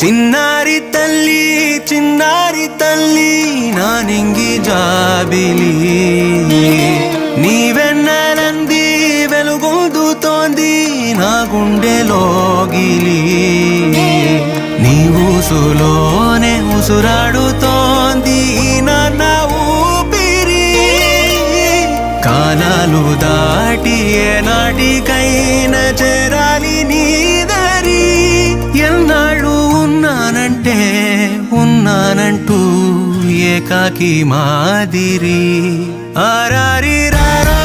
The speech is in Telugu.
ಚಿನ್ನಾರಿ ತಲ್ಲಿ ನಾನಿಂಗಿ ಜಾಬಿಲಿ నీవెన్నెలంది వెలుగొందుతోంది నా గుండెలోగిలి నీ ఊసులోనే ఉసురాడుతోంది నా ఊపిరి కాలాలు దాటి ఏనాటికైనా చేరాలి నీ దరి ఎన్నాళ్ళు ఉన్నానంటూ ఏకాకి మాదిరి ఆరారి రారా